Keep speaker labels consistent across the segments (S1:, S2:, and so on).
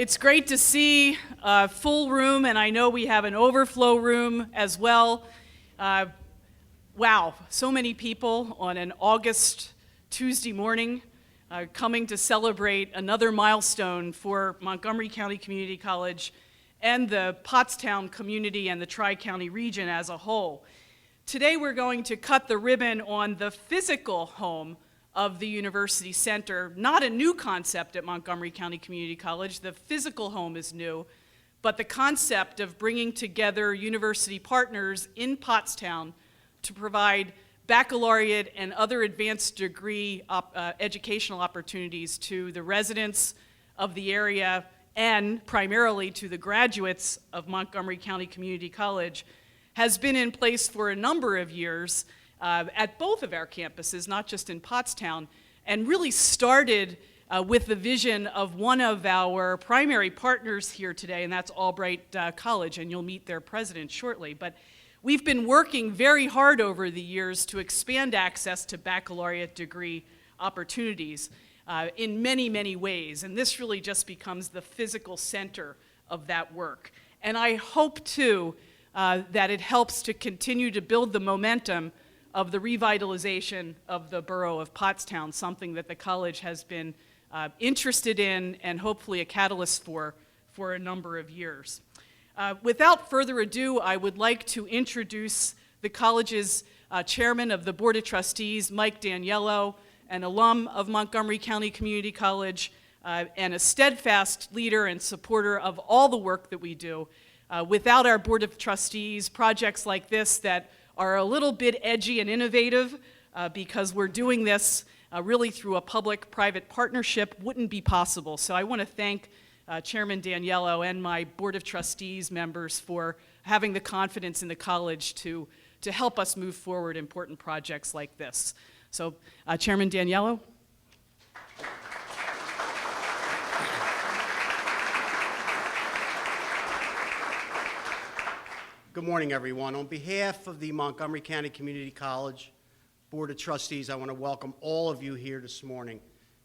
S1: It's great to see a full room, and I know we have an overflow room as well. Wow, so many people on an August Tuesday morning coming to celebrate another milestone for Montgomery County Community College and the Pottstown community and the Tri-County region as a whole. Today we're going to cut the ribbon on the physical home of the University Center. Not a new concept at Montgomery County Community College. The physical home is new, but the concept of bringing together university partners in Pottstown to provide baccalaureate and other advanced degree educational opportunities to the residents of the area and primarily to the graduates of Montgomery County Community College has been in place for a number of years at both of our campuses, not just in Pottstown, and really started with the vision of one of our primary partners here today, and that's Albright College, and you'll meet their president shortly. But we've been working very hard over the years to expand access to baccalaureate degree opportunities in many, many ways, and this really just becomes the physical center of that work. And I hope, too, that it helps to continue to build the momentum of the revitalization of the borough of Pottstown, something that the college has been interested in and hopefully a catalyst for a number of years. Without further ado, I would like to introduce the college's chairman of the Board of Trustees, Mike Daniello, an alum of Montgomery County Community College, and a steadfast leader and supporter of all the work that we do. Without our Board of Trustees, projects like this that are a little bit edgy and innovative because we're doing this really through a public-private partnership wouldn't be possible. So I want to thank Chairman Daniello and my Board of Trustees members for having the confidence in the college to help us move forward important projects like this. So Chairman Daniello.
S2: Good morning, everyone. On behalf of the Montgomery County Community College Board of Trustees, I want to welcome all of you here this morning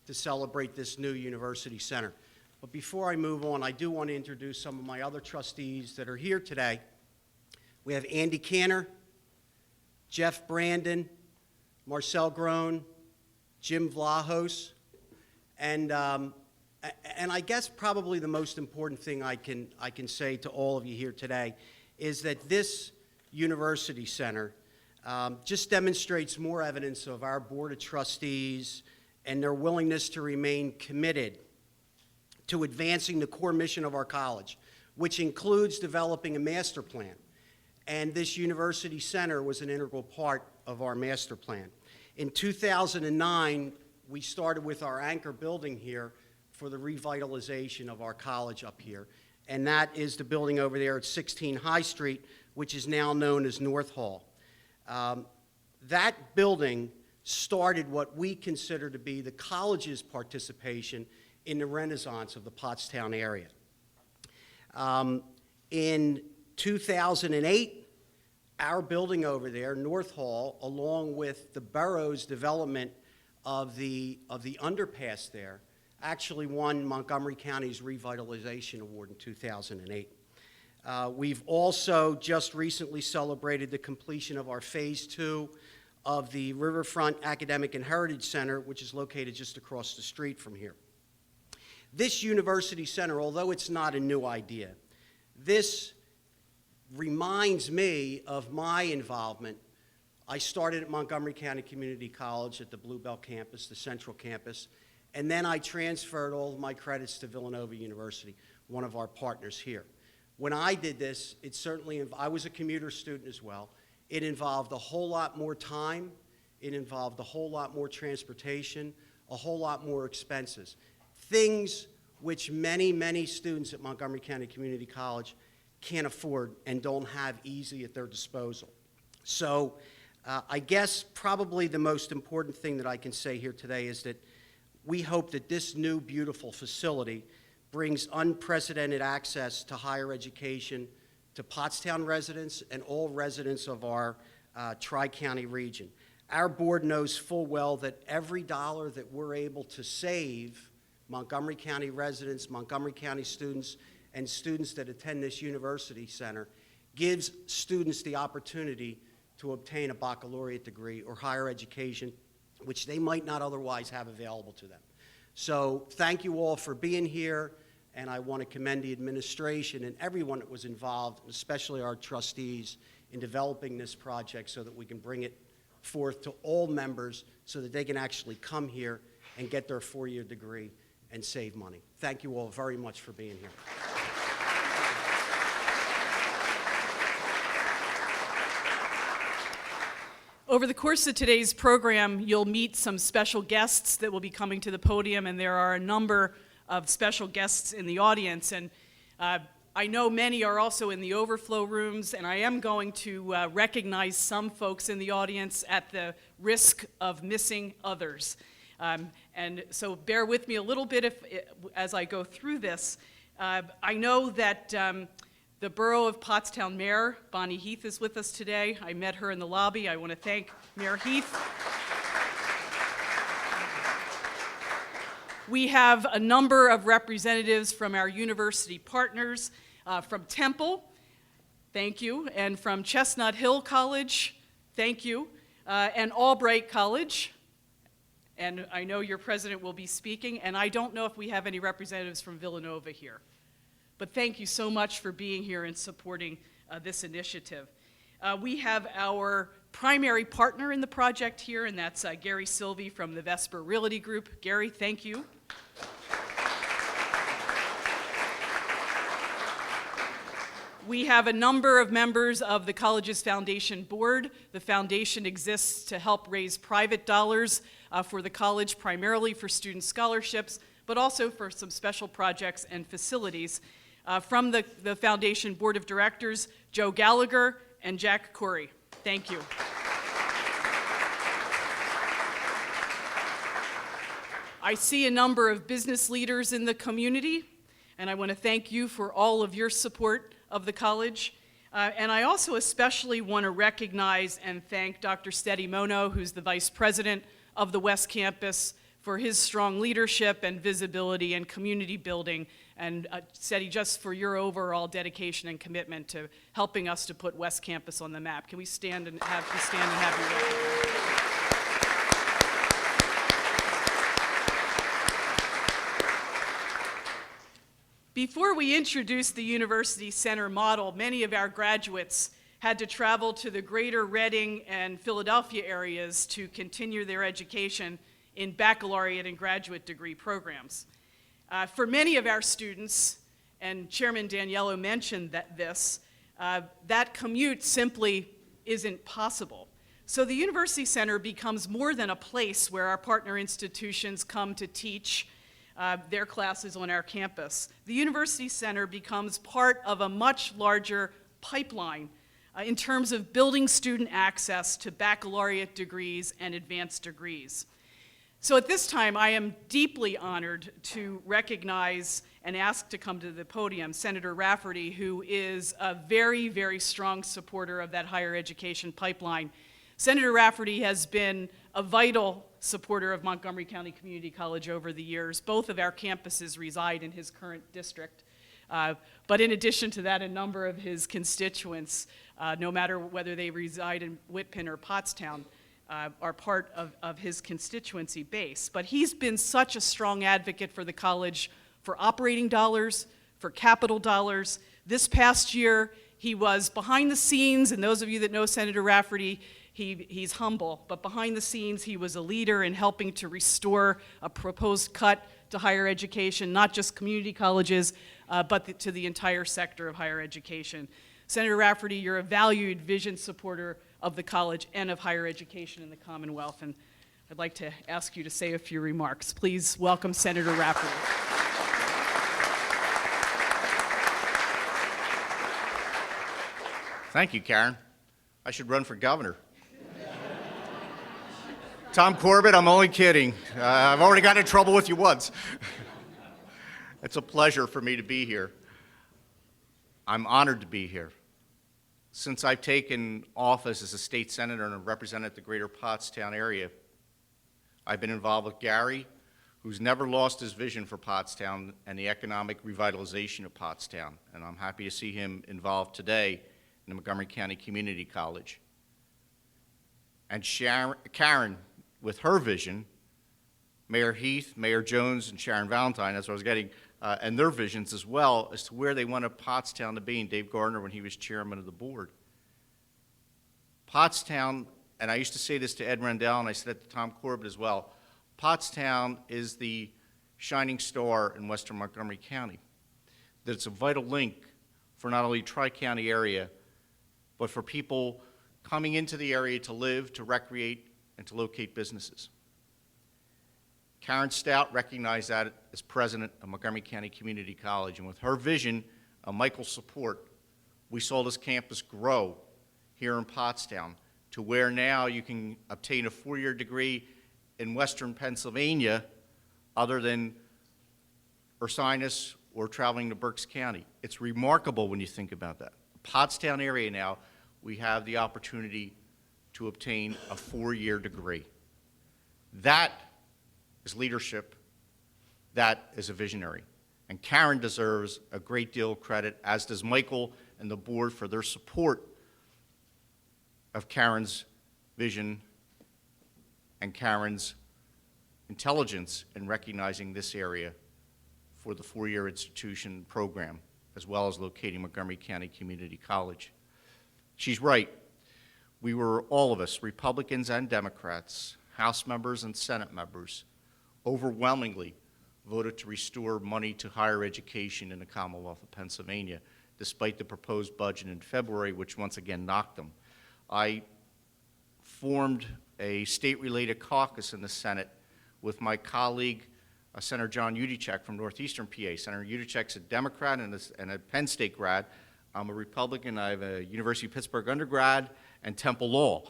S2: to celebrate this new University Center. But before I move on, I do want to introduce some of my other trustees that are here today. We have Andy Canner, Jeff Brandon, Marcel Groen, Jim Vlahos, and I guess probably the most important thing I can say to all of you here today is that this University Center just demonstrates more evidence of our Board of Trustees and their willingness to remain committed to advancing the core mission of our college, which includes developing a master plan. And this University Center was an integral part of our master plan. In 2009, we started with our anchor building here for the revitalization of our college up here. And that is the building over there at 16 High Street, which is now known as North Hall. That building started what we consider to be the college's participation in the renaissance of the Pottstown area. In 2008, our building over there, North Hall, along with the borough's development of the underpass there, actually won Montgomery County's Revitalization Award in 2008. We've also just recently celebrated the completion of our Phase 2 of the Riverfront Academic and Heritage Center, which is located just across the street from here. This University Center, although it's not a new idea, this reminds me of my involvement. I started at Montgomery County Community College at the Bluebell campus, the central campus, and then I transferred all of my credits to Villanova University, one of our partners here. When I did this, I was a commuter student as well. It involved a whole lot more time. It involved a whole lot more transportation, a whole lot more expenses. Things which many, many students at Montgomery County Community College can't afford and don't have easy at their disposal. So I guess probably the most important thing that I can say here today is that we hope that this new beautiful facility brings unprecedented access to higher education to Pottstown residents and all residents of our Tri-County region. Our board knows full well that every dollar that we're able to save Montgomery County residents, Montgomery County students, and students that attend this university center, gives students the opportunity to obtain a baccalaureate degree or higher education, which they might not otherwise have available to them. So thank you all for being here, and I want to commend the administration and everyone that was involved, especially our trustees, in developing this project so that we can bring it forth to all members so that they can actually come here and get their four-year degree and save money. Thank you all very much for being here.
S1: Over the course of today's program, you'll meet some special guests that will be coming to the podium, and there are a number of special guests in the audience. And I know many are also in the overflow rooms, and I am going to recognize some folks in the audience at the risk of missing others. And so bear with me a little bit as I go through this. I know that the Borough of Pottstown Mayor, Bonnie Heath, is with us today. I met her in the lobby. I want to thank Mayor Heath. We have a number of representatives from our university partners, from Temple, thank you, and from Chestnut Hill College, thank you, and Albright College, and I know your president will be speaking, and I don't know if we have any representatives from Villanova here. But thank you so much for being here and supporting this initiative. We have our primary partner in the project here, and that's Gary Silvey from the Vesper Realty Group. Gary, thank you. We have a number of members of the college's foundation board. The foundation exists to help raise private dollars for the college, primarily for student scholarships, but also for some special projects and facilities. From the foundation board of directors, Joe Gallagher and Jack Corey. Thank you. I see a number of business leaders in the community, and I want to thank you for all of your support of the college. And I also especially want to recognize and thank Dr. Steady Mono, who's the vice president of the West Campus, for his strong leadership and visibility and community building, and Steady, just for your overall dedication and commitment to helping us to put West Campus on the map. Can we stand and have you recognized? Before we introduce the University Center model, many of our graduates had to travel to the greater Reading and Philadelphia areas to continue their education in baccalaureate and graduate degree programs. For many of our students, and Chairman Daniello mentioned that commute simply isn't possible. So the University Center becomes more than a place where our partner institutions come to teach their classes on our campus. The University Center becomes part of a much larger pipeline in terms of building student access to baccalaureate degrees and advanced degrees. So at this time, I am deeply honored to recognize and ask to come to the podium Senator Rafferty, who is a very, very strong supporter of that higher education pipeline. Senator Rafferty has been a vital supporter of Montgomery County Community College over the years. Both of our campuses reside in his current district. But in addition to that, a number of his constituents, no matter whether they reside in Whitpin or Pottstown, are part of his constituency base. But he's been such a strong advocate for the college, for operating dollars, for capital dollars. This past year, he was behind the scenes, and those of you that know Senator Rafferty, he's humble, but behind the scenes, he was a leader in helping to restore a proposed cut to higher education, not just community colleges, but to the entire sector of higher education. Senator Rafferty, you're a valued vision supporter of the college and of higher education in the Commonwealth, and I'd like to ask you to say a few remarks. Please welcome Senator Rafferty.
S3: Thank you, Karen. I should run for governor. Tom Corbett, I'm only kidding. I've already got in trouble with you once. It's a pleasure for me to be here. I'm honored to be here. Since I've taken office as a state senator and represented the greater Pottstown area, I've been involved with Gary, who's never lost his vision for Pottstown and the economic revitalization of Pottstown. And I'm happy to see him involved today in the Montgomery County Community College. And Karen, with her vision, Mayor Heath, Mayor Jones, and Sharon Valentine, that's what I was getting, and their visions as well as to where they wanted Pottstown to be, and Dave Gardner when he was chairman of the board. Pottstown, and I used to say this to Ed Rendell, and I said it to Tom Corbett as well, Pottstown is the shining star in western Montgomery County. That it's a vital link for not only Tri-County area, but for people coming into the area to live, to recreate, and to locate businesses. Karen Stout recognized that as president of Montgomery County Community College, and with her vision and Michael's support, we saw this campus grow here in Pottstown to where now you can obtain a 4-year degree in western Pennsylvania other than Ursinus or traveling to Berks County. It's remarkable when you think about that. Pottstown area now, we have the opportunity to obtain a 4-year degree. That is leadership. That is a visionary. And Karen deserves a great deal of credit, as does Michael and the board for their support of Karen's vision and Karen's intelligence in recognizing this area for the 4-year institution program, as well as locating Montgomery County Community College. She's right. We were, all of us, Republicans and Democrats, House members and Senate members, overwhelmingly voted to restore money to higher education in the Commonwealth of Pennsylvania, despite the proposed budget in February, which once again knocked them. I formed a state-related caucus in the Senate with my colleague, Senator John Udicek from Northeastern PA. Senator Udicek's a Democrat and a Penn State grad. I'm a Republican. I have a University of Pittsburgh undergrad and Temple Law.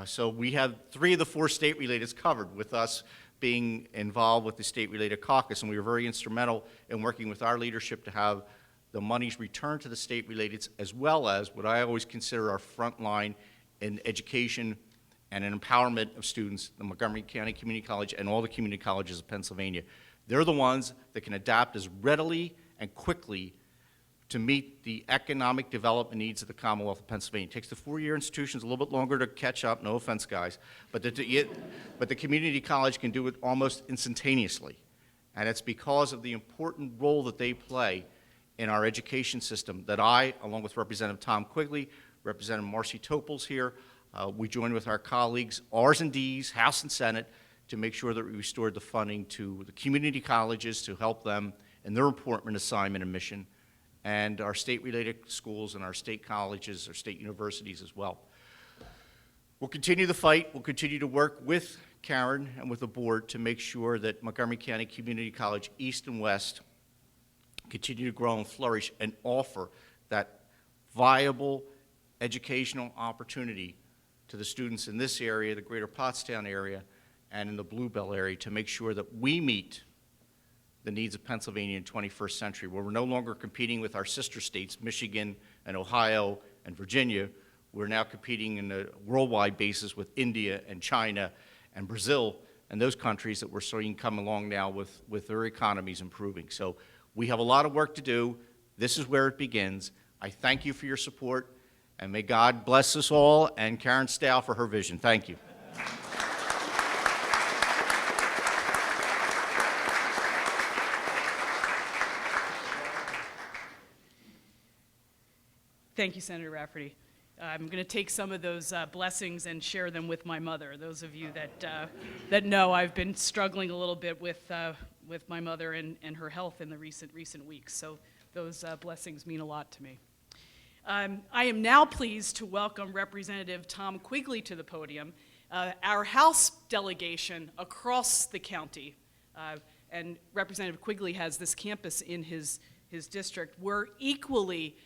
S3: So we have 3 of the 4 state-relateds covered, with us being involved with the state-related caucus, and we were very instrumental in working with our leadership to have the monies returned to the state-relateds, as well as what I always consider our front line in education and an empowerment of students, the Montgomery County Community College and all the community colleges of Pennsylvania. They're the ones that can adapt as readily and quickly to meet the economic development needs of the Commonwealth of Pennsylvania. It takes the 4-year institutions a little bit longer to catch up, no offense, guys, but the community college can do it almost instantaneously. And it's because of the important role that they play in our education system that I, along with Representative Tom Quigley, Representative Marcy Topol's here, we joined with our colleagues, R's and D's, House and Senate, to make sure that we restored the funding to the community colleges to help them in their important assignment and mission, and our state-related schools and our state colleges, our state universities as well. We'll continue the fight. We'll continue to work with Karen and with the board to make sure that Montgomery County Community College East and West continue to grow and flourish and offer that viable educational opportunity to the students in this area, the greater Pottstown area, and in the Bluebell area, to make sure that we meet the needs of Pennsylvania in the 21st century, where we're no longer competing with our sister states, Michigan and Ohio and Virginia. We're now competing in a worldwide basis with India and China and Brazil and those countries that we're seeing come along now with their economies improving. So we have a lot of work to do. This is where it begins. I thank you for your support, and may God bless us all, and Karen Stout for her vision. Thank you.
S1: Thank you, Senator Rafferty. I'm going to take some of those blessings and share them with my mother. Those of you that know, I've been struggling a little bit with my mother and her health in the recent weeks. So those blessings mean a lot to me. I am now pleased to welcome Representative Tom Quigley to the podium, our House delegation across the county. And Representative Quigley has this campus in his district. We're equally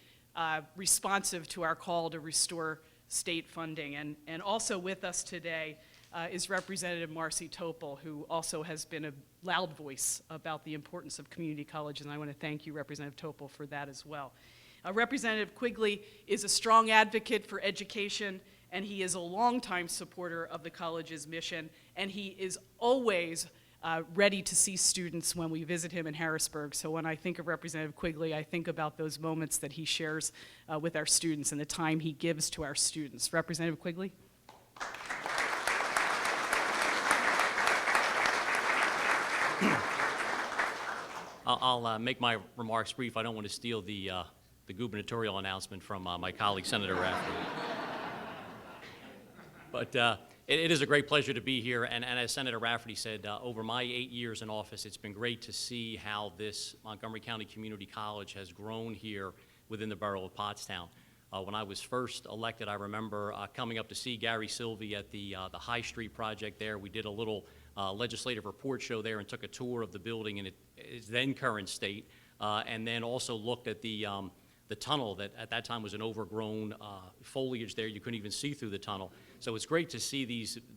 S1: responsive to our call to restore state funding. And also with us today is Representative Marcy Topol, who also has been a loud voice about the importance of community colleges, and I want to thank you, Representative Topol, for that as well. Representative Quigley is a strong advocate for education, and he is a longtime supporter of the college's mission, and he is always ready to see students when we visit him in Harrisburg. So when I think of Representative Quigley, I think about those moments that he shares with our students and the time he gives to our students. Representative Quigley?
S4: I'll make my remarks brief. I don't want to steal the gubernatorial announcement from my colleague, Senator Rafferty. But it is a great pleasure to be here, and as Senator Rafferty said, over my 8 years in office, it's been great to see how this Montgomery County Community College has grown here within the borough of Pottstown. When I was first elected, I remember coming up to see Gary Sylvie at the High Street project there. We did a little legislative report show there and took a tour of the building in its then current state, and then also looked at the tunnel that at that time was an overgrown foliage there. You couldn't even see through the tunnel. So it's great to see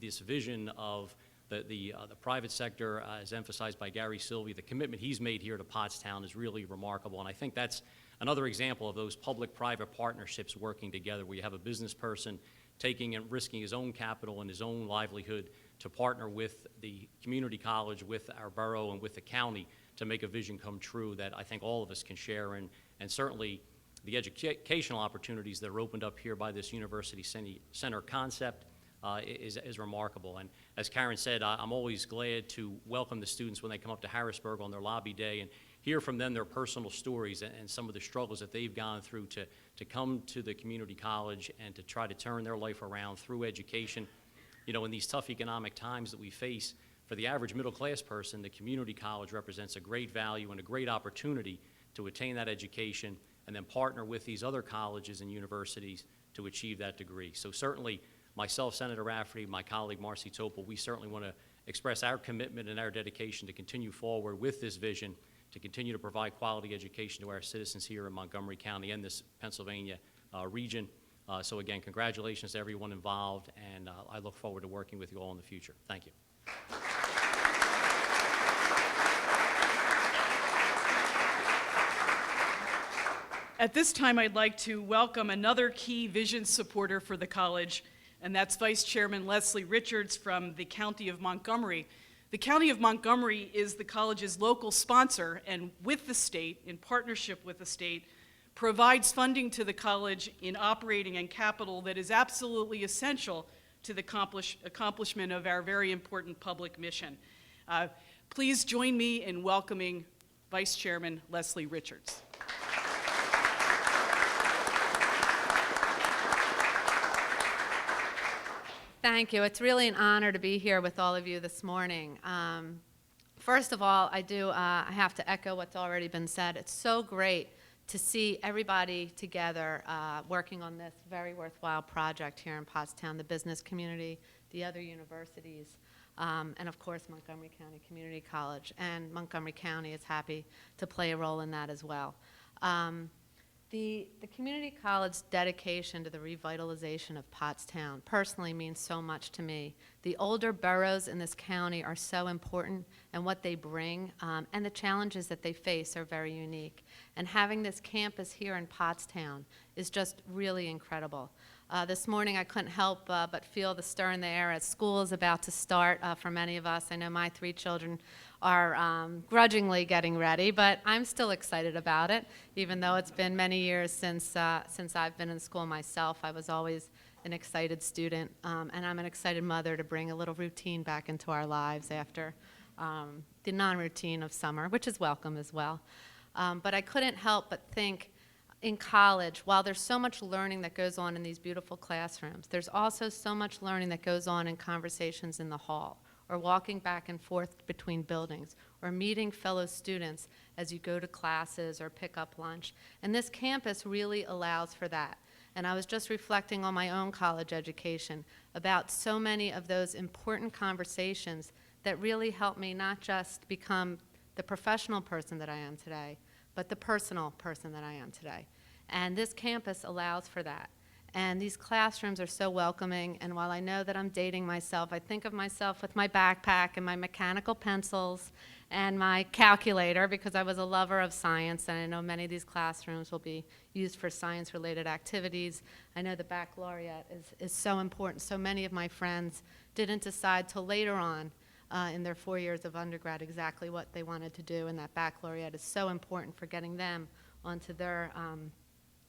S4: this vision of the private sector, as emphasized by Gary Sylvie. The commitment he's made here to Pottstown is really remarkable, and I think that's another example of those public-private partnerships working together, where you have a business person taking and risking his own capital and his own livelihood to partner with the community college, with our borough, and with the county to make a vision come true that I think all of us can share, and certainly the educational opportunities that are opened up here by this university center concept is remarkable. And as Karen said, I'm always glad to welcome the students when they come up to Harrisburg on their lobby day and hear from them their personal stories and some of the struggles that they've gone through to come to the community college and to try to turn their life around through education. You know, in these tough economic times that we face, for the average middle-class person, the community college represents a great value and a great opportunity to attain that education and then partner with these other colleges and universities to achieve that degree. So certainly, myself, Senator Rafferty, my colleague Marcy Topol, we certainly want to express our commitment and our dedication to continue forward with this vision, to continue to provide quality education to our citizens here in Montgomery County and this Pennsylvania region. So again, congratulations to everyone involved, and I look forward to working with you all in the future. Thank you.
S1: At this time, I'd like to welcome another key vision supporter for the college, and that's Vice Chairman Leslie Richards from the County of Montgomery. The County of Montgomery is the college's local sponsor, and with the state, in partnership with the state, provides funding to the college in operating and capital that is absolutely essential to the accomplishment of our very important public mission. Please join me in welcoming Vice Chairman Leslie Richards.
S5: Thank you. It's really an honor to be here with all of you this morning. First of all, I have to echo what's already been said. It's so great to see everybody together working on this very worthwhile project here in Pottstown, the business community, the other universities, and of course Montgomery County Community College. And Montgomery County is happy to play a role in that as well. The community college's dedication to the revitalization of Pottstown personally means so much to me. The older boroughs in this county are so important, and what they bring and the challenges that they face are very unique. And having this campus here in Pottstown is just really incredible. This morning I couldn't help but feel the stir in the air as school is about to start for many of us. I know my 3 children are grudgingly getting ready, but I'm still excited about it, even though it's been many years since I've been in school myself. I was always an excited student, and I'm an excited mother to bring a little routine back into our lives after the non-routine of summer, which is welcome as well. But I couldn't help but think, in college, while there's so much learning that goes on in these beautiful classrooms, there's also so much learning that goes on in conversations in the hall, or walking back and forth between buildings, or meeting fellow students as you go to classes or pick up lunch. And this campus really allows for that. And I was just reflecting on my own college education about so many of those important conversations that really helped me not just become the professional person that I am today, but the personal person that I am today. And this campus allows for that. And these classrooms are so welcoming, and while I know that I'm dating myself, I think of myself with my backpack and my mechanical pencils and my calculator, because I was a lover of science, and I know many of these classrooms will be used for science-related activities. I know the baccalaureate is so important. So many of my friends didn't decide till later on in their 4 years of undergrad exactly what they wanted to do, and that baccalaureate is so important for getting them onto their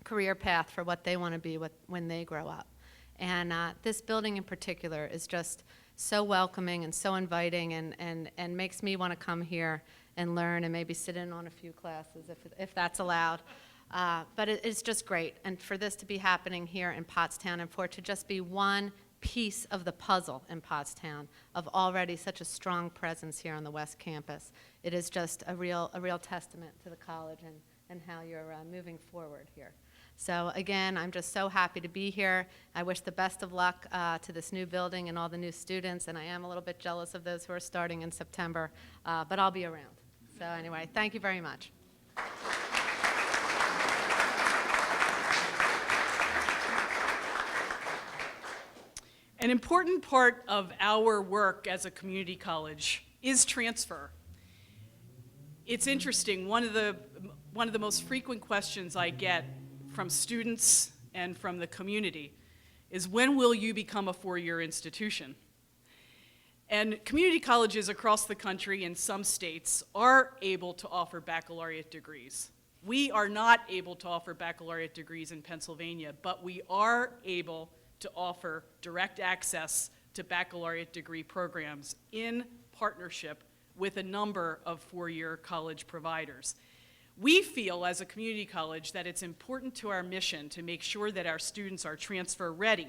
S5: career path for what they want to be when they grow up. And this building in particular is just so welcoming and so inviting, and makes me want to come here and learn and maybe sit in on a few classes if that's allowed. But it's just great. And for this to be happening here in Pottstown, and for it to just be one piece of the puzzle in Pottstown of already such a strong presence here on the West Campus, it is just a real testament to the college and how you're moving forward here. So again, I'm just so happy to be here. I wish the best of luck to this new building and all the new students, and I am a little bit jealous of those who are starting in September, but I'll be around. So anyway, thank you very much.
S1: An important part of our work as a community college is transfer. It's interesting, one of the most frequent questions I get from students and from the community is, when will you become a four-year institution? And community colleges across the country in some states are able to offer baccalaureate degrees. We are not able to offer baccalaureate degrees in Pennsylvania, but we are able to offer direct access to baccalaureate degree programs in partnership with a number of four-year college providers. We feel as a community college that it's important to our mission to make sure that our students are transfer ready,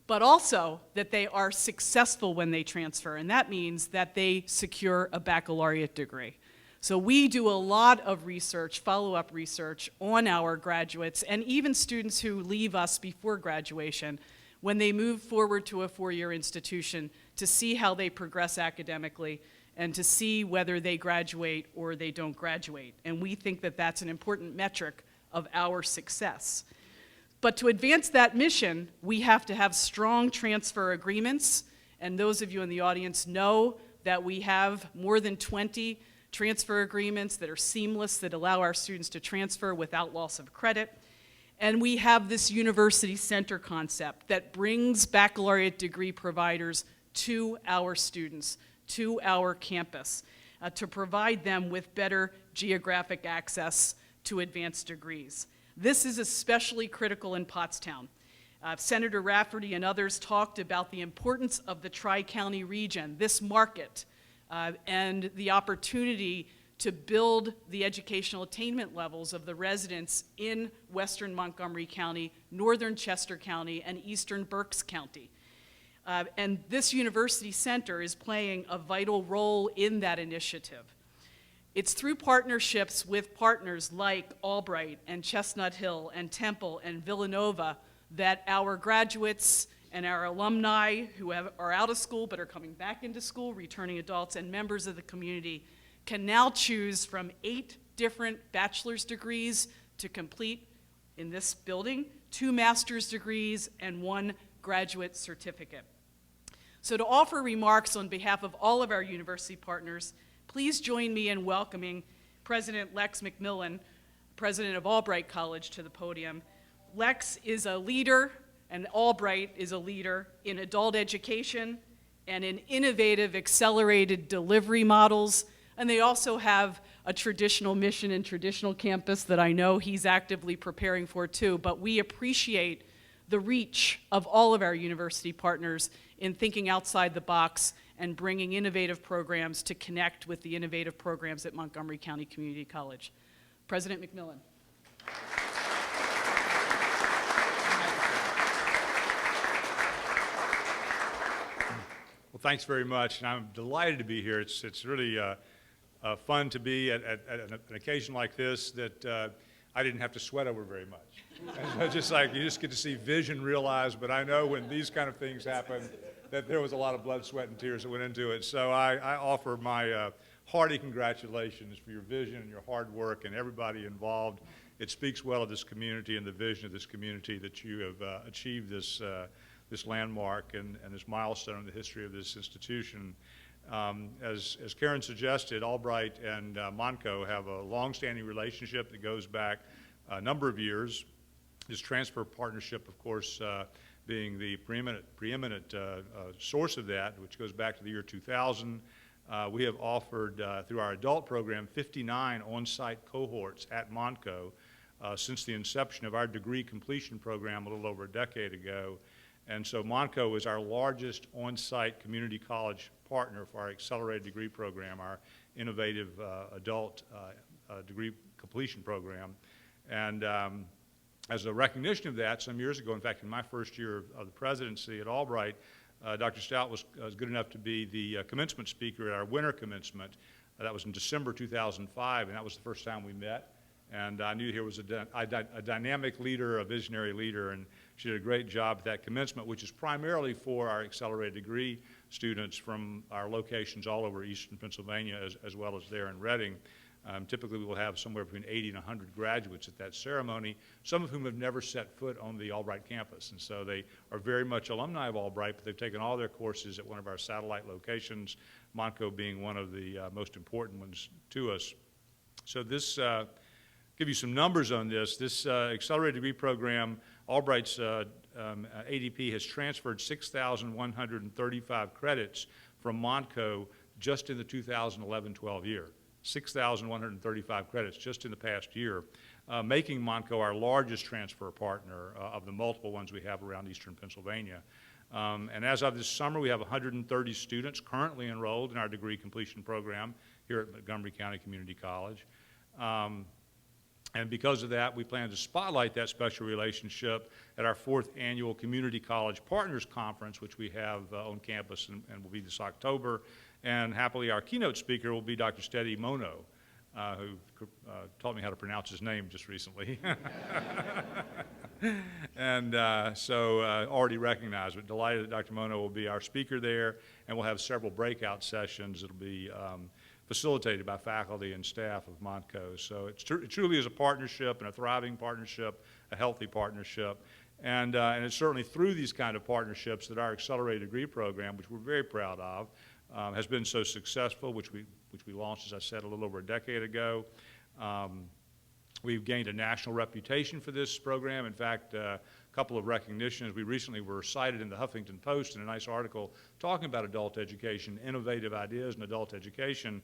S1: but also that they are successful when they transfer, and that means that they secure a baccalaureate degree. So we do a lot of research, follow-up research on our graduates and even students who leave us before graduation when they move forward to a four-year institution to see how they progress academically and to see whether they graduate or they don't graduate. And we think that that's an important metric of our success. But to advance that mission, we have to have strong transfer agreements, and those of you in the audience know that we have more than 20 transfer agreements that are seamless, that allow our students to transfer without loss of credit. And we have this university center concept that brings baccalaureate degree providers to our students, to our campus, to provide them with better geographic access to advanced degrees. This is especially critical in Pottstown. Senator Rafferty and others talked about the importance of the Tri-County region, this market, and the opportunity to build the educational attainment levels of the residents in western Montgomery County, northern Chester County, and eastern Berks County. And this university center is playing a vital role in that initiative. It's through partnerships with partners like Albright and Chestnut Hill and Temple and Villanova that our graduates and our alumni who are out of school but are coming back into school, returning adults, and members of the community can now choose from 8 different bachelor's degrees to complete in this building, 2 master's degrees, and 1 graduate certificate. So to offer remarks on behalf of all of our university partners, please join me in welcoming President Lex McMillan, president of Albright College, to the podium. Lex is a leader, and Albright is a leader in adult education and in innovative accelerated delivery models, and they also have a traditional mission and traditional campus that I know he's actively preparing for too, but we appreciate the reach of all of our university partners in thinking outside the box and bringing innovative programs to connect with the innovative programs at Montgomery County Community College. President McMillan.
S6: Well, thanks very much, and I'm delighted to be here. It's really fun to be at an occasion like this that I didn't have to sweat over very much. Just like you just get to see vision realized, but I know when these kind of things happen that there was a lot of blood, sweat, and tears that went into it. So I offer my hearty congratulations for your vision and your hard work and everybody involved. It speaks well of this community and the vision of this community that you have achieved this landmark and this milestone in the history of this institution. As Karen suggested, Albright and Monco have a long-standing relationship that goes back a number of years. This transfer partnership, of course, being the preeminent source of that, which goes back to the year 2000. We have offered, through our adult program, 59 on-site cohorts at Montco since the inception of our degree completion program a little over a decade ago. And so Montco is our largest on-site community college partner for our accelerated degree program, our innovative adult degree completion program. And as a recognition of that, some years ago, in fact, in my first year of the presidency at Albright, Dr. Stout was good enough to be the commencement speaker at our winter commencement. That was in December 2005, and that was the first time we met. And I knew here was a dynamic leader, a visionary leader, and she did a great job at that commencement, which is primarily for our accelerated degree students from our locations all over eastern Pennsylvania, as well as there in Reading. Typically, we will have somewhere between 80 and 100 graduates at that ceremony, some of whom have never set foot on the Albright campus. And so they are very much alumni of Albright, but they've taken all their courses at one of our satellite locations, Montco being one of the most important ones to us. So this, give you some numbers on this. This accelerated degree program, Albright's ADP has transferred 6,135 credits from Montco just in the 2011-12 year. 6,135 credits just in the past year, making Montco our largest transfer partner of the multiple ones we have around eastern Pennsylvania. And as of this summer, we have 130 students currently enrolled in our degree completion program here at Montgomery County Community College. And because of that, we plan to spotlight that special relationship at our 4th annual Community College Partners Conference, which we have on campus and will be this October. And happily, our keynote speaker will be Dr. Steady Mono, who taught me how to pronounce his name just recently. And already recognized, but delighted that Dr. Mono will be our speaker there, and we'll have several breakout sessions. It'll be facilitated by faculty and staff of Montco. So it truly is a partnership, and a thriving partnership, a healthy partnership. And it's certainly through these kind of partnerships that our accelerated degree program, which we're very proud of, has been so successful, which we launched, as I said, a little over a decade ago. We've gained a national reputation for this program. In fact, a couple of recognitions. We recently were cited in the Huffington Post in a nice article talking about adult education, innovative ideas in adult education.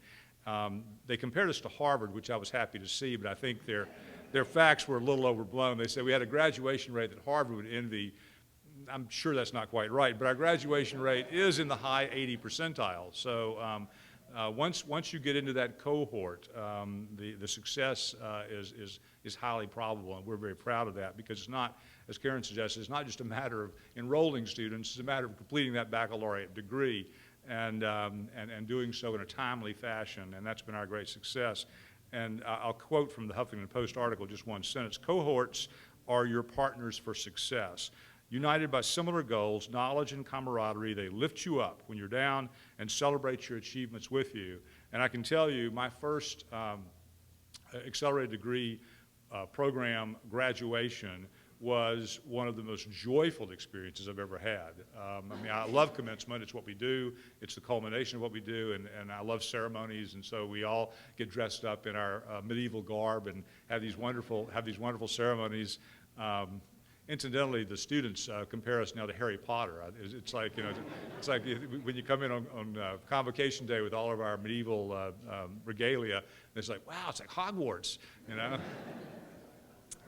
S6: They compared us to Harvard, which I was happy to see, but I think their facts were a little overblown. They said we had a graduation rate that Harvard would envy. I'm sure that's not quite right, but our graduation rate is in the high 80 percentile. So once you get into that cohort, the success is highly probable, and we're very proud of that, because it's not, as Karen suggested, it's not just a matter of enrolling students, it's a matter of completing that baccalaureate degree and doing so in a timely fashion, and that's been our great success. And I'll quote from the Huffington Post article, just one sentence: "Cohorts are your partners for success. United by similar goals, knowledge, and camaraderie, they lift you up when you're down and celebrate your achievements with you." And I can tell you, my first accelerated degree program graduation was one of the most joyful experiences I've ever had. I mean, I love commencement. It's what we do. It's the culmination of what we do, and I love ceremonies, and so we all get dressed up in our medieval garb and have these wonderful ceremonies. Incidentally, the students compare us now to Harry Potter. It's like, you know, it's like when you come in on convocation day with all of our medieval regalia, it's like, wow, it's like Hogwarts, you know?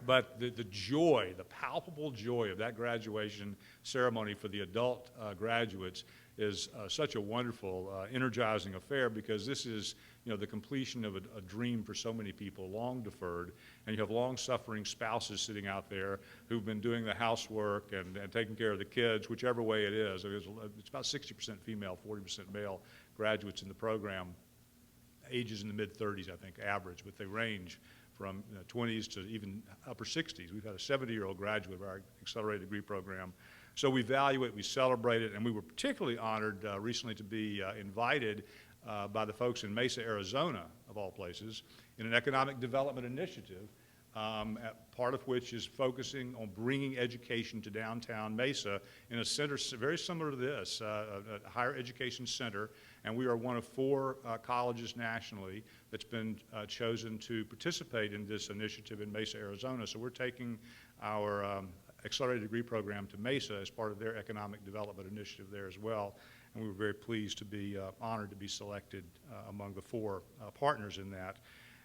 S6: But the joy, the palpable joy of that graduation ceremony for the adult graduates is such a wonderful, energizing affair, because this is, you know, the completion of a dream for so many people, long deferred, and you have long-suffering spouses sitting out there who've been doing the housework and taking care of the kids, whichever way it is. It's about 60% female, 40% male graduates in the program, ages in the mid-30s, I think, average, but they range from 20s to even upper 60s. We've had a 70-year-old graduate of our accelerated degree program. So we value it, we celebrate it, and we were particularly honored recently to be invited by the folks in Mesa, Arizona, of all places, in an economic development initiative, part of which is focusing on bringing education to downtown Mesa in a center very similar to this, a higher education center, and we are one of 4 colleges nationally that's been chosen to participate in this initiative in Mesa, Arizona. So we're taking our accelerated degree program to Mesa as part of their economic development initiative there as well. And we were very pleased to be honored to be selected among the 4 partners in that.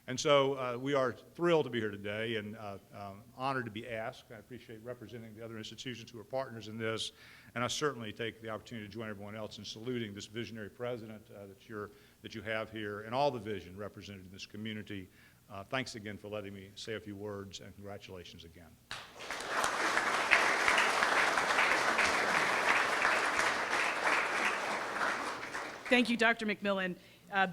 S6: And so we are thrilled to be here today and honored to be asked. I appreciate representing the other institutions who are partners in this. And I certainly take the opportunity to join everyone else in saluting this visionary president that you have here and all the vision represented in this community. Thanks again for letting me say a few words, and congratulations again.
S1: Thank you, Dr. McMillan.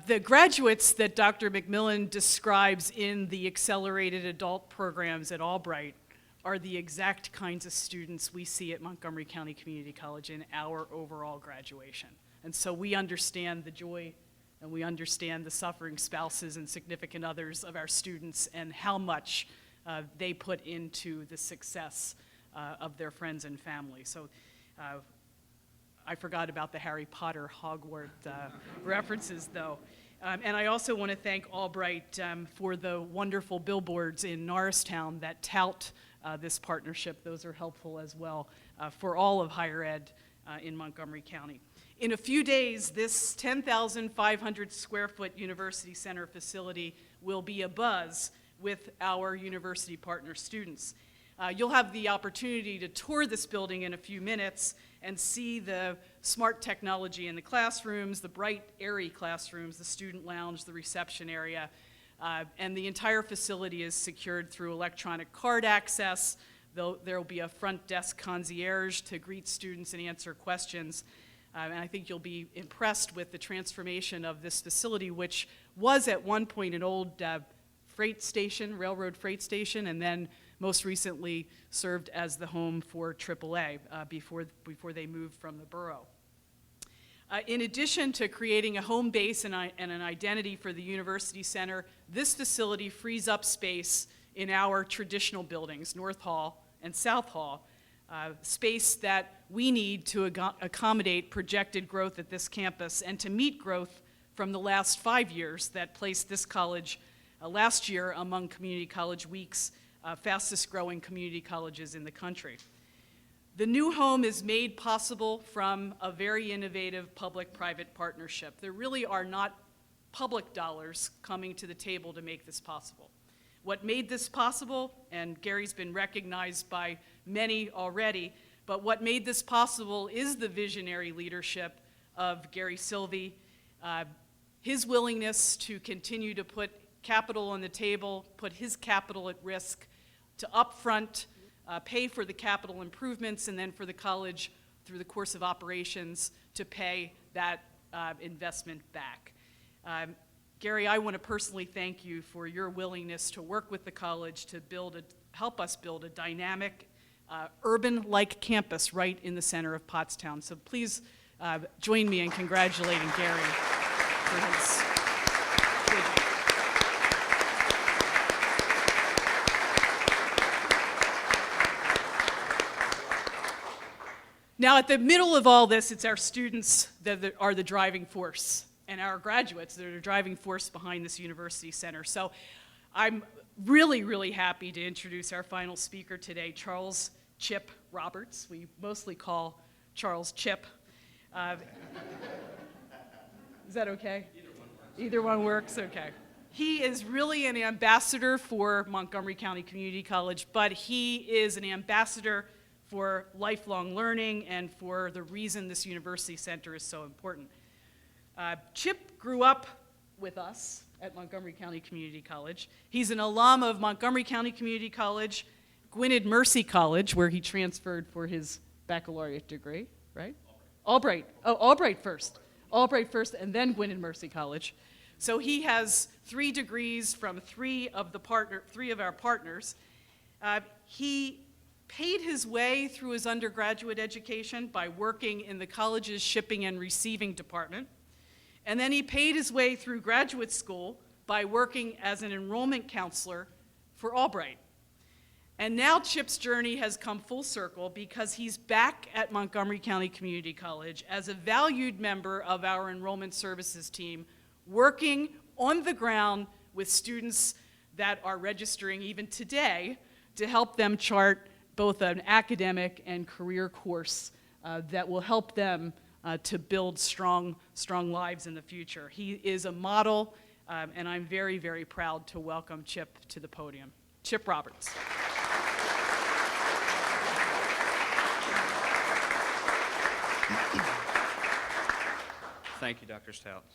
S1: The graduates that Dr. McMillan describes in the accelerated adult programs at Albright are the exact kinds of students we see at Montgomery County Community College in our overall graduation. And so we understand the joy and we understand the suffering spouses and significant others of our students and how much they put into the success of their friends and family. So I forgot about the Harry Potter Hogwarts references, though. And I also want to thank Albright for the wonderful billboards in Norristown that tout this partnership. Those are helpful as well for all of higher ed in Montgomery County. In a few days, this 10,500 square foot University Center facility will be abuzz with our university partner students. You'll have the opportunity to tour this building in a few minutes and see the smart technology in the classrooms, the bright, airy classrooms, the student lounge, the reception area, and the entire facility is secured through electronic card access. There will be a front desk concierge to greet students and answer questions. And I think you'll be impressed with the transformation of this facility, which was at one point an old freight station, railroad freight station, and then most recently served as the home for AAA before they moved from the borough. In addition to creating a home base and an identity for the University Center, this facility frees up space in our traditional buildings, North Hall and South Hall, space that we need to accommodate projected growth at this campus and to meet growth from the last 5 years that placed this college last year among Community College Week's fastest growing community colleges in the country. The new home is made possible from a very innovative public-private partnership. There really are not public dollars coming to the table to make this possible. What made this possible, and Gary's been recognized by many already, but what made this possible is the visionary leadership of Gary Silvey, his willingness to continue to put capital on the table, put his capital at risk, to upfront pay for the capital improvements, and then for the college, through the course of operations, to pay that investment back. Gary, I want to personally thank you for your willingness to work with the college to help us build a dynamic, urban-like campus right in the center of Pottstown. So please join me in congratulating Gary for his vision. Now, at the middle of all this, it's our students that are the driving force, and our graduates that are the driving force behind this University Center. So I'm really, really happy to introduce our final speaker today, Charles Chip Roberts. We mostly call Charles Chip. Is that okay? Either one works, okay. He is really an ambassador for Montgomery County Community College, but he is an ambassador for lifelong learning and for the reason this University Center is so important. Chip grew up with us at Montgomery County Community College. He's an alum of Montgomery County Community College, Gwynedd Mercy College, where he transferred for his baccalaureate degree, right? Albright. Oh, Albright first, and then Gwynedd Mercy College. So he has 3 degrees from three of our partners. He paid his way through his undergraduate education by working in the college's shipping and receiving department. And then he paid his way through graduate school by working as an enrollment counselor for Albright. And now Chip's journey has come full circle because he's back at Montgomery County Community College as a valued member of our enrollment services team, working on the ground with students that are registering even today to help them chart both an academic and career course that will help them to build strong lives in the future. He is a model, and I'm very, very proud to welcome Chip to the podium. Chip Roberts.
S7: Thank you, Dr. Stout.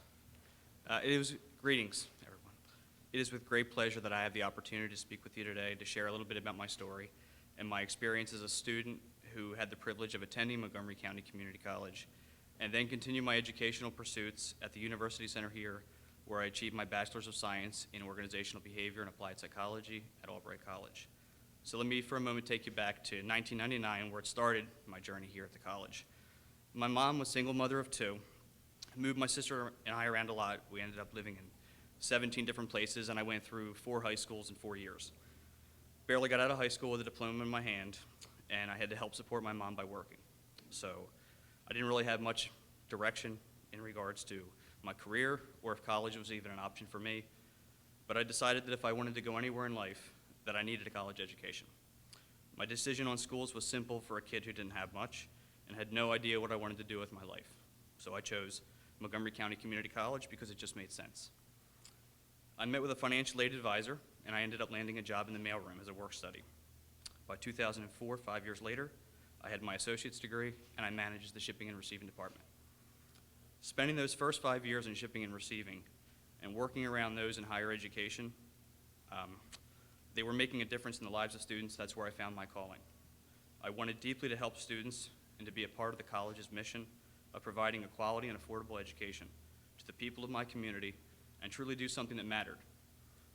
S7: Greetings, everyone. It is with great pleasure that I have the opportunity to speak with you today to share a little bit about my story and my experience as a student who had the privilege of attending Montgomery County Community College, and then continue my educational pursuits at the University Center here, where I achieved my Bachelor's of Science in Organizational Behavior and Applied Psychology at Albright College. So let me for a moment take you back to 1999, where it started my journey here at the college. My mom was a single mother of two, moved my sister and I around a lot. We ended up living in 17 different places, and I went through 4 high schools in 4 years. Barely got out of high school with a diploma in my hand, and I had to help support my mom by working. So I didn't really have much direction in regards to my career or if college was even an option for me. But I decided that if I wanted to go anywhere in life, that I needed a college education. My decision on schools was simple for a kid who didn't have much and had no idea what I wanted to do with my life. So I chose Montgomery County Community College because it just made sense. I met with a financial aid advisor, and I ended up landing a job in the mailroom as a work study. By 2004, 5 years later, I had my associate's degree, and I managed the shipping and receiving department. Spending those first 5 years in shipping and receiving and working around those in higher education, they were making a difference in the lives of students. That's where I found my calling. I wanted deeply to help students and to be a part of the college's mission of providing a quality and affordable education to the people of my community and truly do something that mattered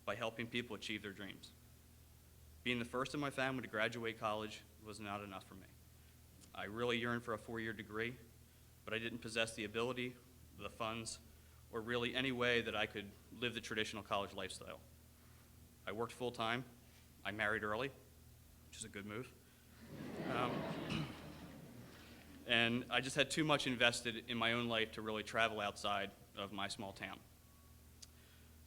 S7: by helping people achieve their dreams. Being the first in my family to graduate college was not enough for me. I really yearned for a 4-year degree, but I didn't possess the ability, the funds, or really any way that I could live the traditional college lifestyle. I worked full-time. I married early, which is a good move. And I just had too much invested in my own life to really travel outside of my small town.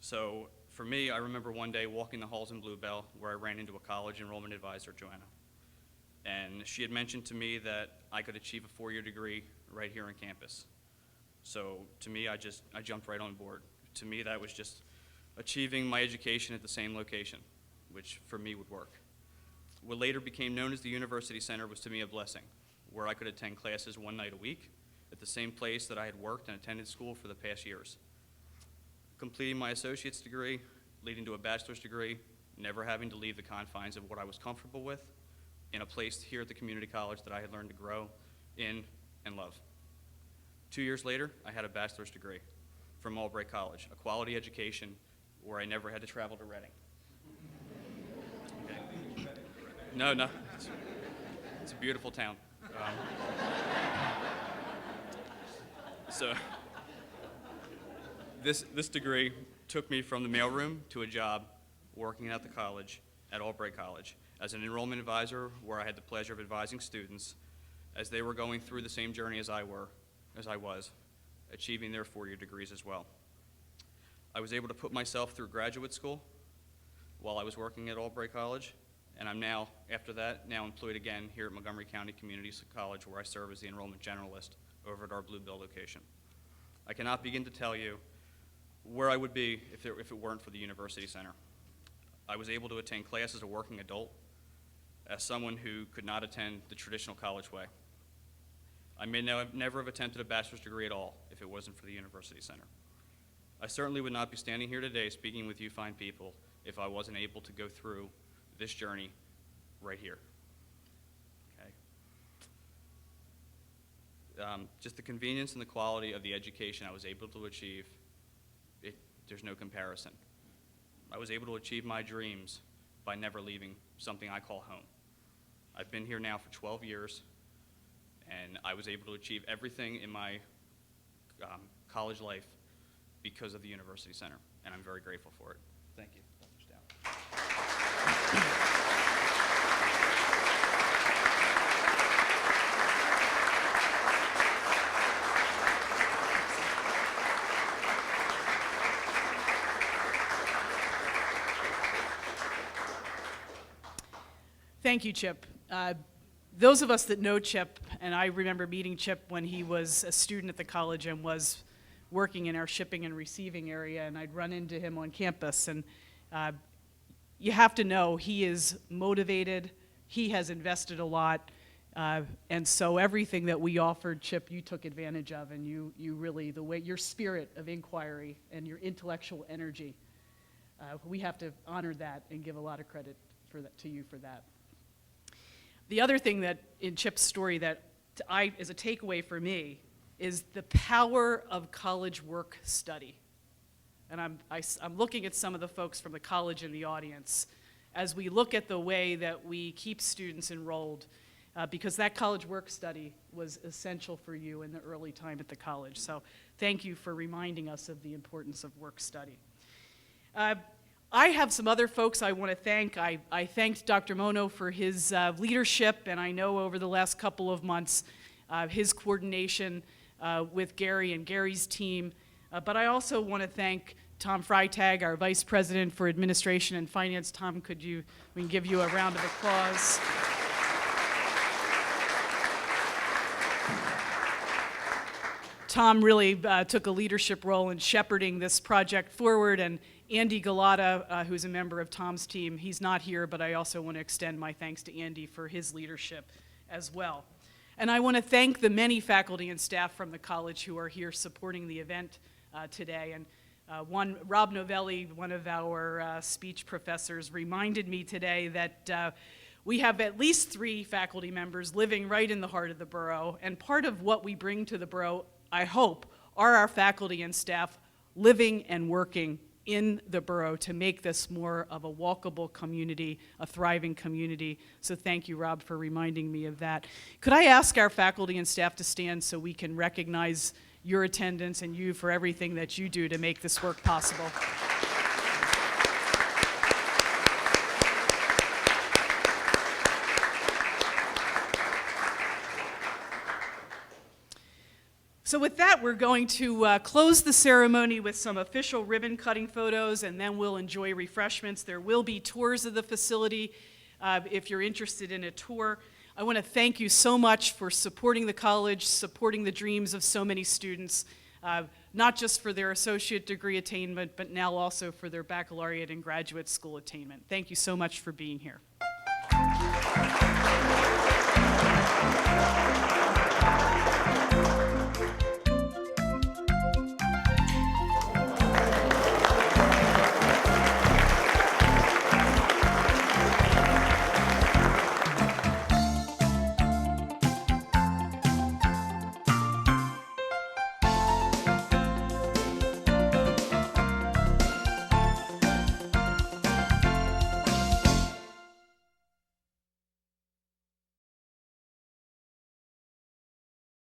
S7: So for me, I remember one day walking the halls in Bluebell where I ran into a college enrollment advisor, Joanna. And she had mentioned to me that I could achieve a 4-year degree right here on campus. So to me, I jumped right on board. To me, that was just achieving my education at the same location, which for me would work. What later became known as the University Center was to me a blessing, where I could attend classes 1 night a week at the same place that I had worked and attended school for the past years. Completing my associate's degree, leading to a bachelor's degree, never having to leave the confines of what I was comfortable with, in a place here at the community college that I had learned to grow in and love. 2 years later, I had a bachelor's degree from Albright College, a quality education where I never had to travel to Reading. Okay. No, it's a beautiful town. So this degree took me from the mailroom to a job working at the college at Albright College as an enrollment advisor, where I had the pleasure of advising students as they were going through the same journey as I was, achieving their 4-year degrees as well. I was able to put myself through graduate school while I was working at Albright College, and I'm now, after that, now employed again here at Montgomery County Community College, where I serve as the enrollment generalist over at our Bluebell location. I cannot begin to tell you where I would be if it weren't for the University Center. I was able to attend class as a working adult, as someone who could not attend the traditional college way. I may never have attempted a bachelor's degree at all if it wasn't for the University Center. I certainly would not be standing here today speaking with you fine people if I wasn't able to go through this journey right here. Okay. Just the convenience and the quality of the education I was able to achieve, there's no comparison. I was able to achieve my dreams by never leaving something I call home. I've been here now for 12 years, and I was able to achieve everything in my college life because of the University Center, and I'm very grateful for it. Thank you, Dr. Stout.
S1: Thank you, Chip. Those of us that know Chip, and I remember meeting Chip when he was a student at the college and was working in our shipping and receiving area, and I'd run into him on campus, and you have to know he is motivated, he has invested a lot, and so everything that we offered Chip, you took advantage of, and you really, the way, your spirit of inquiry and your intellectual energy, we have to honor that and give a lot of credit for that, to you for that. The other thing that in Chip's story that is a takeaway for me is the power of college work study. And I'm looking at some of the folks from the college in the audience as we look at the way that we keep students enrolled, because that college work study was essential for you in the early time at the college. So thank you for reminding us of the importance of work study. I have some other folks I want to thank. I thanked Dr. Mono for his leadership, and I know over the last couple of months, his coordination with Gary and Gary's team. But I also want to thank Tom Freitag, our Vice President for Administration and Finance. Tom, we can give you a round of applause. Tom really took a leadership role in shepherding this project forward, and Andy Galata, who's a member of Tom's team, he's not here, but I also want to extend my thanks to Andy for his leadership as well. And I want to thank the many faculty and staff from the college who are here supporting the event today. And Rob Novelli, one of our speech professors, reminded me today that we have at least 3 faculty members living right in the heart of the borough, and part of what we bring to the borough, I hope, are our faculty and staff living and working in the borough to make this more of a walkable community, a thriving community. So thank you, Rob, for reminding me of that. Could I ask our faculty and staff to stand so we can recognize your attendance and you for everything that you do to make this work possible? So with that, we're going to close the ceremony with some official ribbon cutting photos, and then we'll enjoy refreshments. There will be tours of the facility if you're interested in a tour. I want to thank you so much for supporting the college, supporting the dreams of so many students, not just for their associate degree attainment, but now also for their baccalaureate and graduate school attainment. Thank you so much for being here.